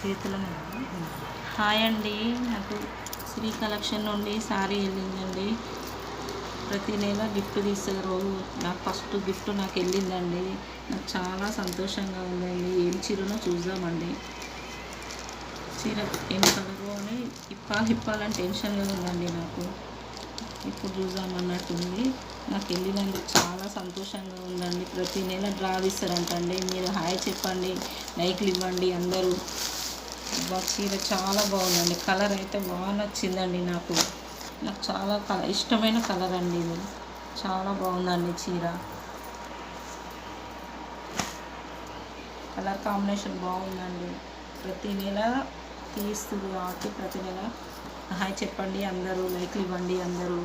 చేతులను హాయ్ అండి. నాకు శ్రీ కలెక్షన్ నుండి శారీ వెళ్ళిందండి. ప్రతి నెల గిఫ్ట్ తీస్తారు. నాకు ఫస్ట్ గిఫ్ట్ నాకు వెళ్ళిందండి. నాకు చాలా సంతోషంగా ఉందండి. ఏం చీరనో చూద్దామండి. చీర ఏం కలరు అని ఇప్పాలని టెన్షన్గా ఉందండి నాకు. ఇప్పుడు చూద్దామన్నట్టుంది. నాకు వెళ్ళినందుకు చాలా సంతోషంగా ఉందండి. ప్రతి నెల డ్రా తీస్తారంటండి. మీరు హాయ్ చెప్పండి, లైక్లు ఇవ్వండి అందరూ. చీర చాలా బాగుందండి. కలర్ అయితే బాగా నచ్చిందండి నాకు చాలా ఇష్టమైన కలర్ అండి ఇది. చాలా బాగుందండి చీర. కలర్ కాంబినేషన్ బాగుందండి. ప్రతి నెల తీస్తుంది కాబట్టి ప్రతి నెల హాయ్ చెప్పండి అందరూ, లైక్లు ఇవ్వండి అందరూ.